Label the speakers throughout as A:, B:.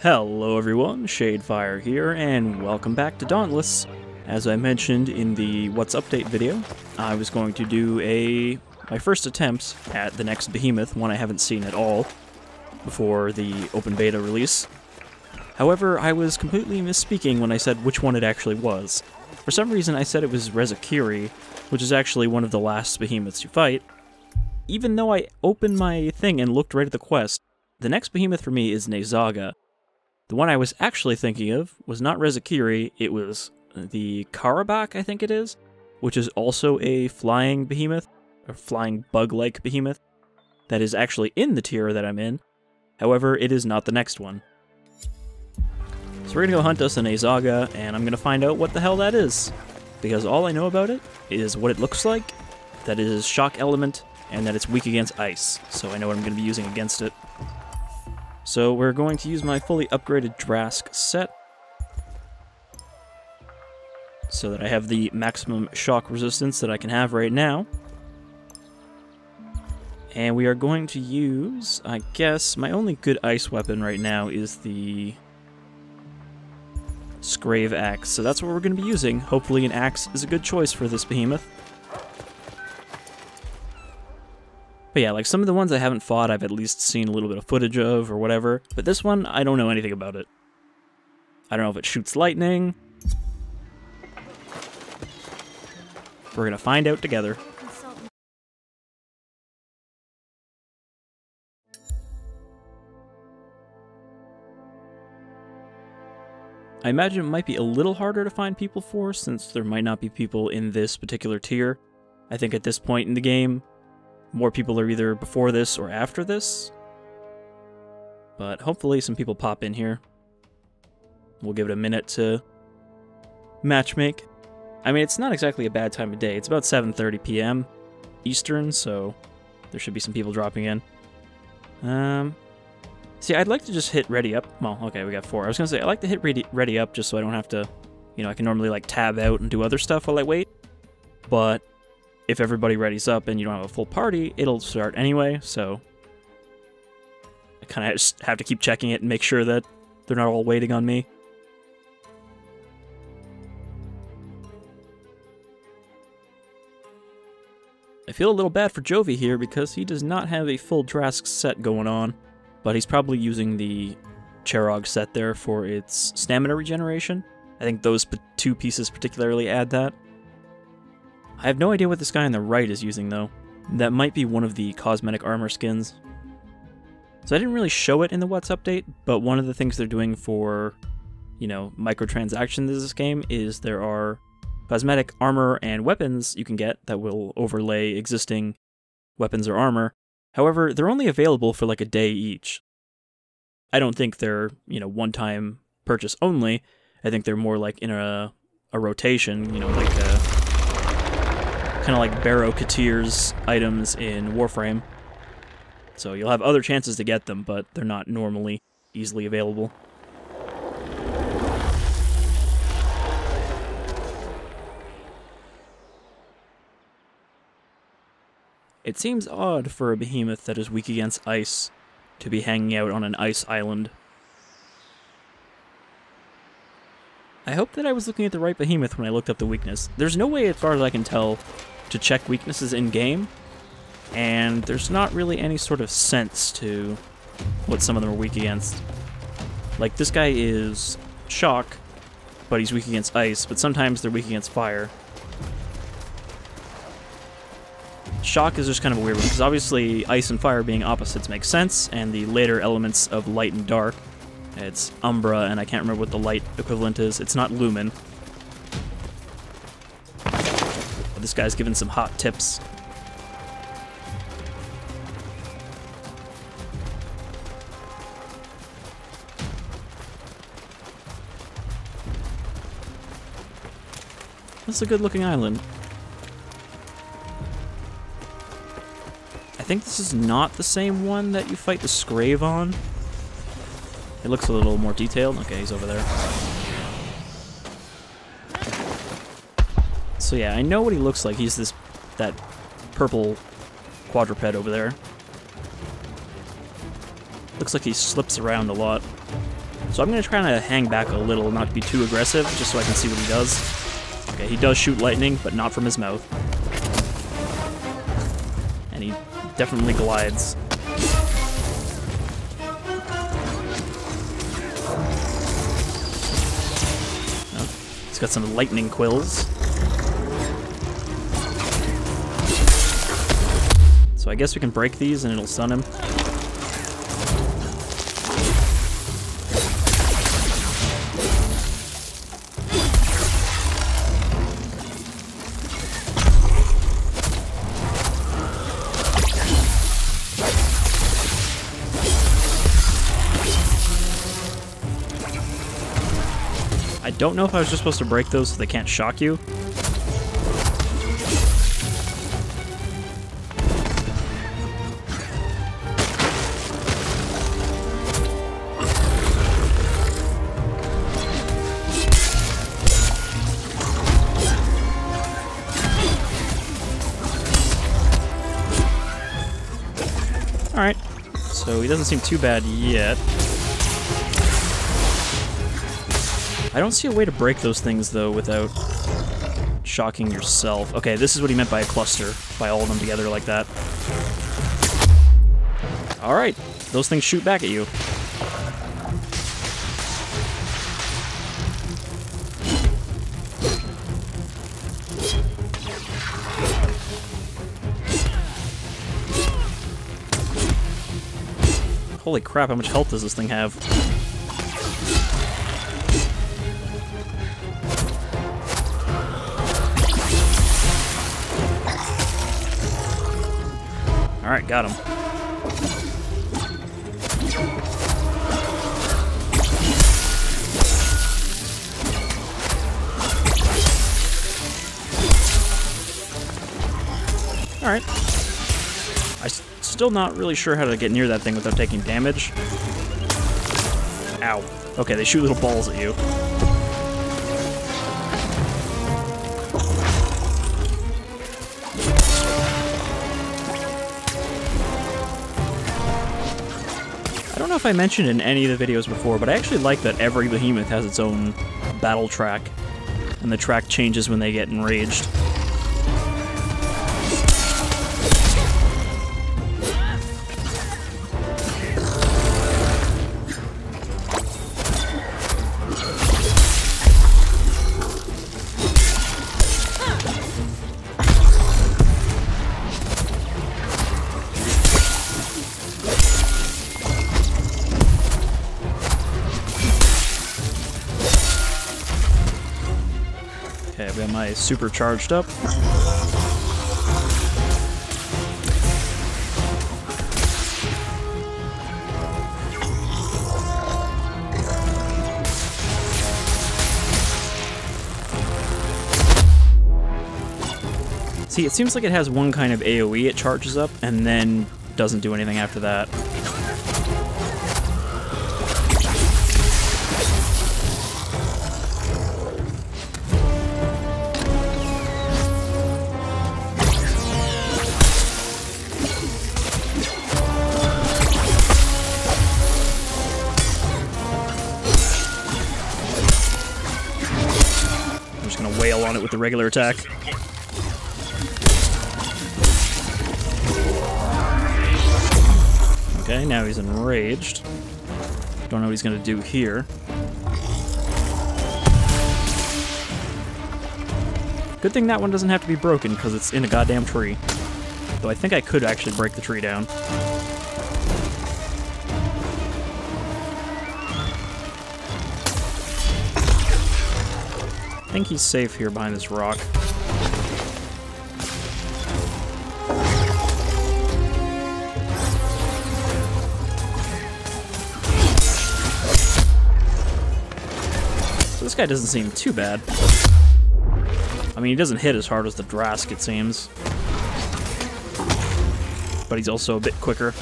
A: Hello everyone, Shadefire here, and welcome back to Dauntless. As I mentioned in the What's Update video, I was going to do my first attempt at the next Behemoth, one I haven't seen at all, before the open beta release. However, I was completely misspeaking when I said which one it actually was. For some reason I said it was Rezakiri, which is actually one of the last Behemoths you fight. Even though I opened my thing and looked right at the quest, the next Behemoth for me is Nayzaga. The one I was actually thinking of was not Rezakiri, it was the Karabak, I think it is, which is also a flying behemoth, a flying bug-like behemoth, that is actually in the tier that I'm in. However, it is not the next one. So we're gonna go hunt us a Nayzaga, and I'm gonna find out what the hell that is. Because all I know about it is what it looks like, that it is shock element, and that it's weak against ice, so I know what I'm gonna be using against it. So we're going to use my fully upgraded Drask set, so that I have the maximum shock resistance that I can have right now. And we are going to use, I guess, my only good ice weapon right now is the Scrave Axe, so that's what we're going to be using. Hopefully an axe is a good choice for this behemoth. But yeah, like some of the ones I haven't fought, I've at least seen a little bit of footage of or whatever. But this one, I don't know anything about it. I don't know if it shoots lightning. We're gonna find out together. I imagine it might be a little harder to find people for, since there might not be people in this particular tier. I think at this point in the game, more people are either before this or after this. But hopefully some people pop in here. We'll give it a minute to matchmake. I mean, it's not exactly a bad time of day. It's about 7:30 p.m. Eastern, so there should be some people dropping in. See, I'd like to just hit ready up. Well, okay, we got 4. I was gonna say, I like to hit ready up just so I don't have to, I can normally like tab out and do other stuff while I wait. But if everybody readies up and you don't have a full party, it'll start anyway, so I kind of just have to keep checking it and make sure that they're not all waiting on me. I feel a little bad for Jovi here because he does not have a full Drask set going on, but he's probably using the Cherog set there for its stamina regeneration. I think those 2 pieces particularly add that. I have no idea what this guy on the right is using, though. That might be one of the cosmetic armor skins. So I didn't really show it in the What's Update, but one of the things they're doing for, microtransactions in this game is there are cosmetic armor and weapons you can get that will overlay existing weapons or armor. However, they're only available for like a day each. I don't think they're, one-time purchase only. I think they're more like in a rotation, kind of like Barrow Katir's items in Warframe. So you'll have other chances to get them, but they're not normally easily available. It seems odd for a behemoth that is weak against ice to be hanging out on an ice island. I hope that I was looking at the right behemoth when I looked up the weakness. There's no way, as far as I can tell, to check weaknesses in-game, and there's not really any sort of sense to what some of them are weak against. Like, this guy is shock, but he's weak against ice, but sometimes they're weak against fire. Shock is just kind of a weird one, because obviously ice and fire being opposites makes sense, and the later elements of light and dark, it's Umbra, and I can't remember what the light equivalent is. It's not Lumen. But this guy's giving some hot tips. This is a good-looking island. I think this is not the same one that you fight the Scrave on. It looks a little more detailed. Okay, he's over there. So yeah, I know what he looks like. He's that purple quadruped over there. Looks like he slips around a lot. So I'm going to try to hang back a little, not to be too aggressive, just so I can see what he does. Okay, he does shoot lightning, but not from his mouth. And he definitely glides. Oh, he's got some lightning quills. So I guess we can break these and it'll stun him. I don't know if I was just supposed to break those so they can't shock you. Alright, so he doesn't seem too bad yet. I don't see a way to break those things, though, without shocking yourself. Okay, this is what he meant by a cluster, by all of them together like that. Alright, those things shoot back at you. Holy crap, how much health does this thing have? Alright, got him. Alright. I'm still not really sure how to get near that thing without taking damage. Ow. Okay, they shoot little balls at you. I don't know if I mentioned in any of the videos before, but I actually like that every behemoth has its own battle track, and the track changes when they get enraged. Okay, I've got my super charged up. See, it seems like it has one kind of AoE it charges up, and then doesn't do anything after that. I'm just gonna wail on it with the regular attack. Okay, now he's enraged. Don't know what he's gonna do here. Good thing that one doesn't have to be broken, because it's in a goddamn tree. Though I think I could actually break the tree down. I think he's safe here behind this rock. This guy doesn't seem too bad. I mean, he doesn't hit as hard as the Drask, it seems. But he's also a bit quicker.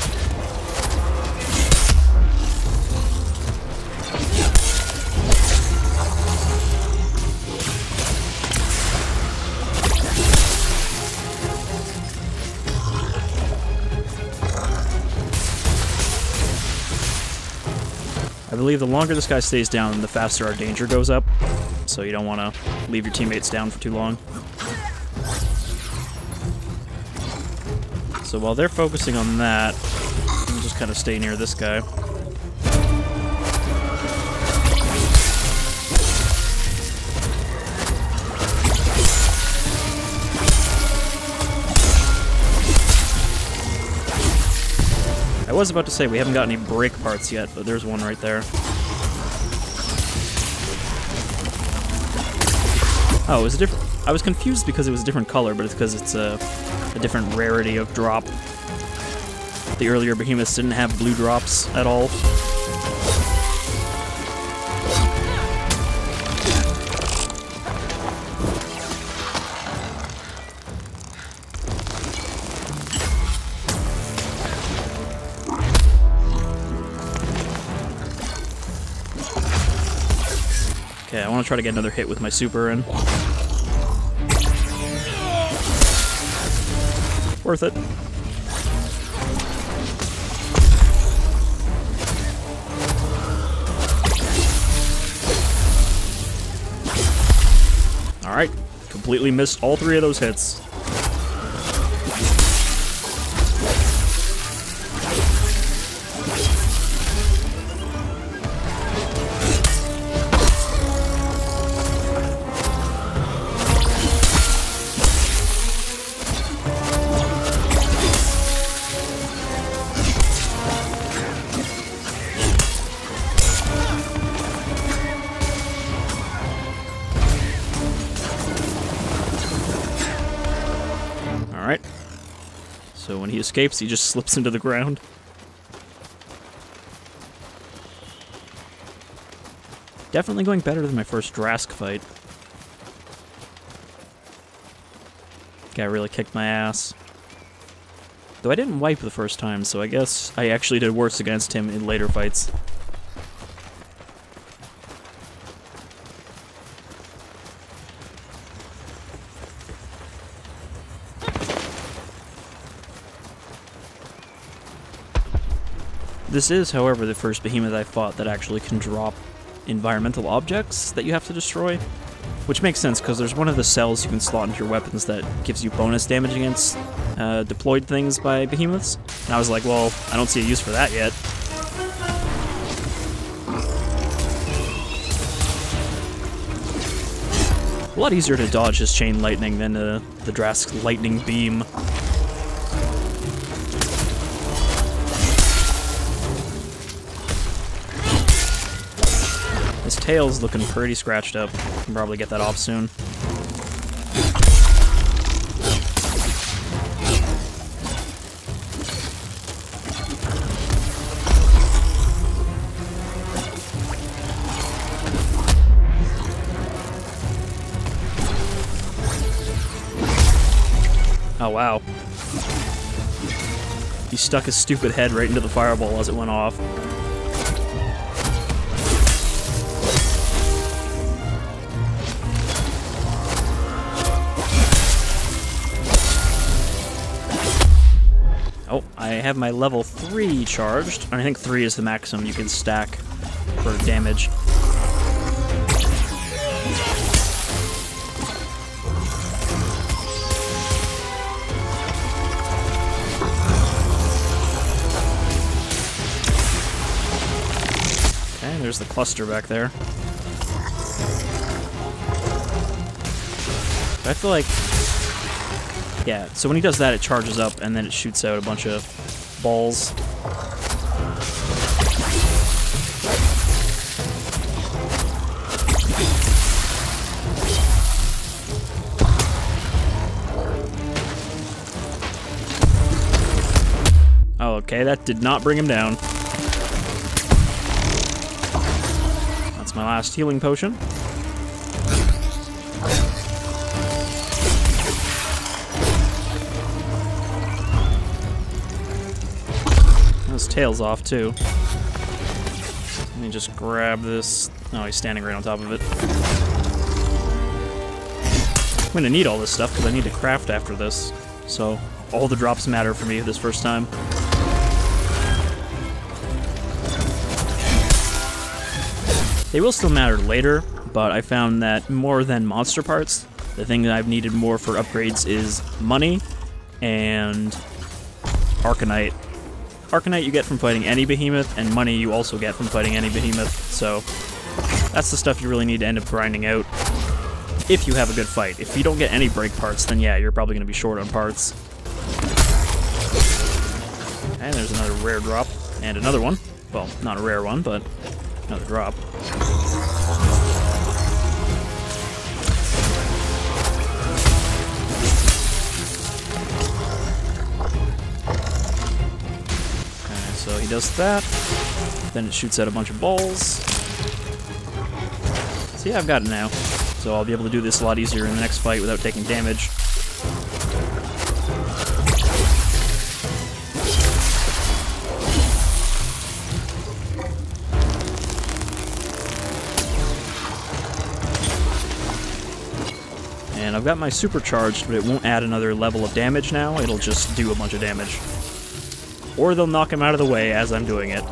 A: I I believe the longer this guy stays down, the faster our danger goes up. So you don't want to leave your teammates down for too long. So while they're focusing on that, we'll just kind of stay near this guy. I was about to say we haven't got any brake parts yet, but there's one right there. Oh, it was a different... I was confused because it was a different color, but it's because it's a different rarity of drop. The earlier Behemoths didn't have blue drops at all. Okay, I want to try to get another hit with my super in. Worth it. Alright, completely missed all three of those hits. Alright. So when he escapes, he just slips into the ground. Definitely going better than my first Drask fight. Guy really kicked my ass. Though I didn't wipe the first time, so I guess I actually did worse against him in later fights. This is, however, the first Behemoth I fought that actually can drop environmental objects that you have to destroy. Which makes sense, because there's one of the cells you can slot into your weapons that gives you bonus damage against deployed things by Behemoths. And I was like, well, I don't see a use for that yet. A lot easier to dodge his chain lightning than the Drask's lightning beam. His tail's looking pretty scratched up. Can probably get that off soon. Oh wow. He stuck his stupid head right into the fireball as it went off. Oh, I have my level 3 charged, and I think 3 is the maximum you can stack for damage. Okay, there's the cluster back there. I feel like... yeah, so when he does that, it charges up, and then it shoots out a bunch of balls. Oh, okay, that did not bring him down. That's my last healing potion. His tail's off, too. Let me just grab this. Oh, he's standing right on top of it. I'm gonna need all this stuff because I need to craft after this. So, all the drops matter for me this first time. They will still matter later, but I found that more than monster parts, the thing that I've needed more for upgrades is money and Arcanite. Arcanite you get from fighting any behemoth, and money you also get from fighting any behemoth, so that's the stuff you really need to end up grinding out if you have a good fight. If you don't get any break parts, then yeah, you're probably going to be short on parts. And there's another rare drop, and another one. Well, not a rare one, but another drop. So he does that, then it shoots out a bunch of balls. See, I've got it now, so I'll be able to do this a lot easier in the next fight without taking damage. And I've got my supercharged, but it won't add another level of damage now, it'll just do a bunch of damage. Or they'll knock him out of the way as I'm doing it.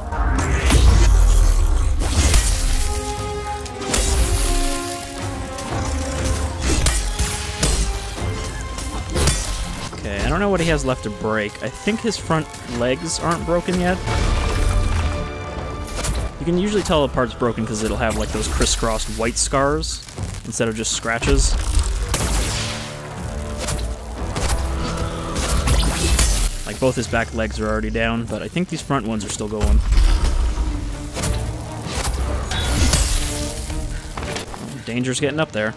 A: Okay, I don't know what he has left to break. I think his front legs aren't broken yet. You can usually tell a part's broken because it'll have like those crisscrossed white scars instead of just scratches. Like, both his back legs are already down, but I think these front ones are still going. Oh, danger's getting up there.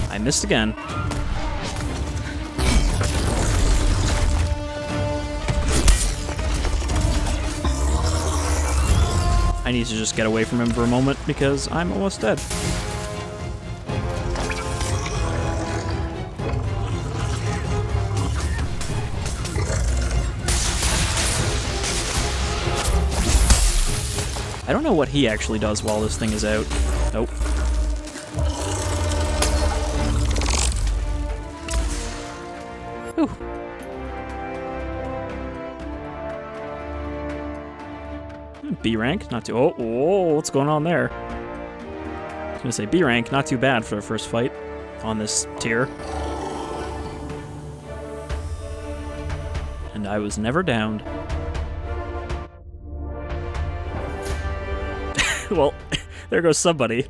A: I missed again. I need to just get away from him for a moment because I'm almost dead. I don't know what he actually does while this thing is out. Nope. Whew. B rank, not too. Oh, what's going on there? I was gonna say B rank, not too bad for the first fight on this tier. And I was never downed. Well, there goes somebody.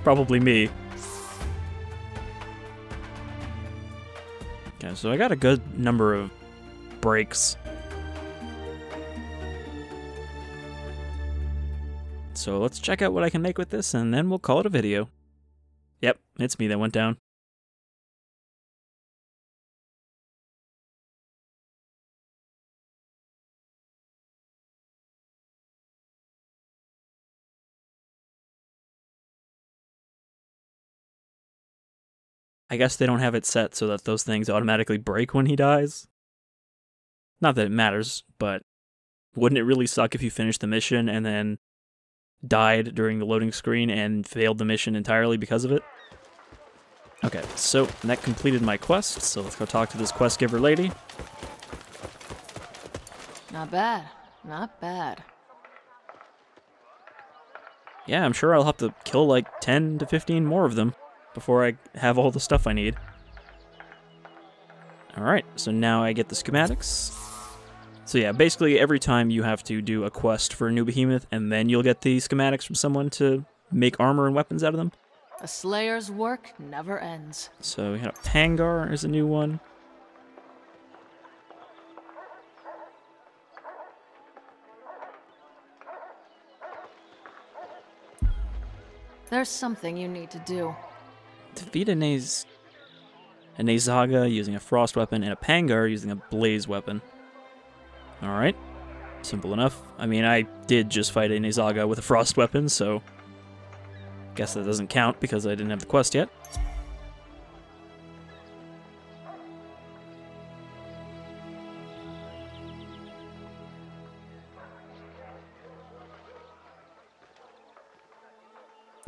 A: Probably me. Okay, so I got a good number of breaks. So let's check out what I can make with this, and then we'll call it a video. Yep, it's me that went down. I guess they don't have it set so that those things automatically break when he dies. Not that it matters, but wouldn't it really suck if you finished the mission and then died during the loading screen and failed the mission entirely because of it? Okay, so that completed my quest, so let's go talk to this quest giver lady.
B: Not bad, not bad.
A: Yeah, I'm sure I'll have to kill like 10 to 15 more of them before I have all the stuff I need. Alright, so now I get the schematics. So yeah, basically every time you have to do a quest for a new behemoth, and then you'll get the schematics from someone to make armor and weapons out of them.
B: A slayer's work never ends.
A: So we have Pangar is a new one.
B: There's something you need to do.
A: Defeat a Nayzaga using a frost weapon, and a Pangar using a blaze weapon. Alright. Simple enough. I mean, I did just fight a Nayzaga with a frost weapon, so guess that doesn't count because I didn't have the quest yet.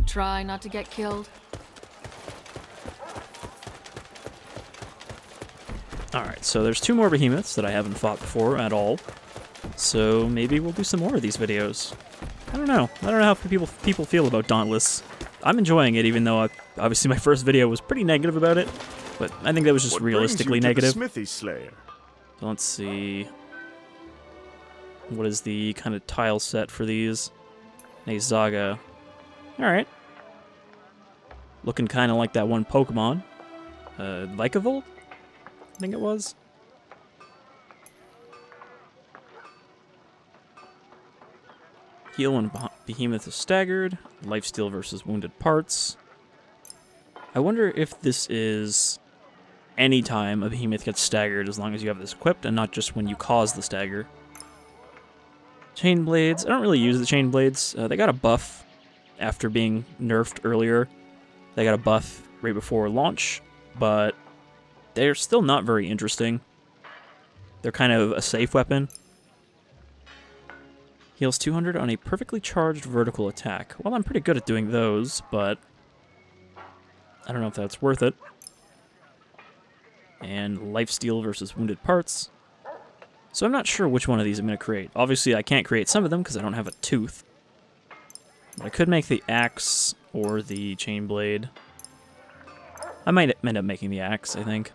B: Try not to get killed.
A: Alright, so there's 2 more behemoths that I haven't fought before at all. So maybe we'll do some more of these videos. I don't know. I don't know how people feel about Dauntless. I'm enjoying it, even though obviously my first video was pretty negative about it. But I think that was just realistically negative.
C: Smithy Slayer?
A: So let's see. What is the kind of tile set for these? Nayzaga. Alright. Looking kind of like that one Pokemon. Vikavolt? I think it was. Heal when Behemoth is staggered. Lifesteal versus wounded parts. I wonder if this is any time a Behemoth gets staggered as long as you have this equipped and not just when you cause the stagger. Chain blades. I don't really use the chain blades. They got a buff after being nerfed earlier. They got a buff right before launch, but they're still not very interesting. They're kind of a safe weapon. Heals 200 on a perfectly charged vertical attack. Well, I'm pretty good at doing those, but I don't know if that's worth it. And lifesteal versus wounded parts. So I'm not sure which one of these I'm going to create. Obviously, I can't create some of them because I don't have a tooth. But I could make the axe or the chain blade. I might end up making the axe, I think.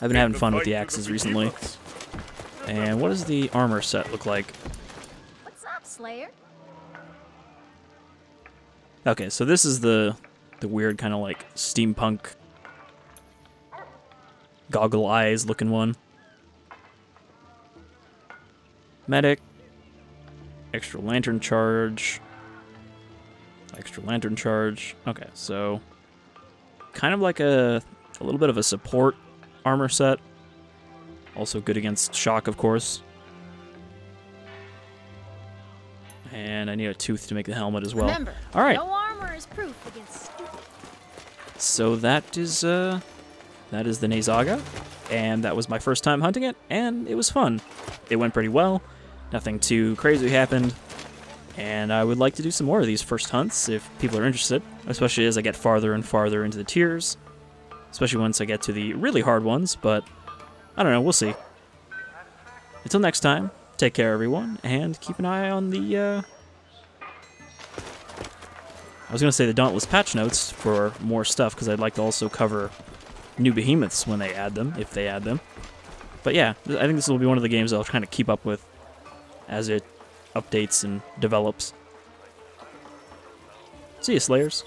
A: I've been having fun with the axes recently. And what does the armor set look like?
D: Slayer?
A: Okay, so this is the weird kind of like steampunk goggle eyes looking one. Medic. Extra lantern charge. Extra lantern charge. Okay, so kind of like a little bit of a support armor set. Also good against shock, of course. And I need a tooth to make the helmet as well.
D: Remember,
A: all right.
D: No armor is proof against stupid.
A: So that is the Nayzaga, and that was my first time hunting it, and it was fun. It went pretty well. Nothing too crazy happened, and I would like to do some more of these first hunts if people are interested, especially as I get farther and farther into the tiers, especially once I get to the really hard ones, but I don't know, we'll see. Until next time, take care everyone, and keep an eye on the, I was going to say the Dauntless patch notes for more stuff, because I'd like to also cover new behemoths when they add them, if they add them. But yeah, I think this will be one of the games I'll kind of keep up with as it updates and develops. See you, Slayers.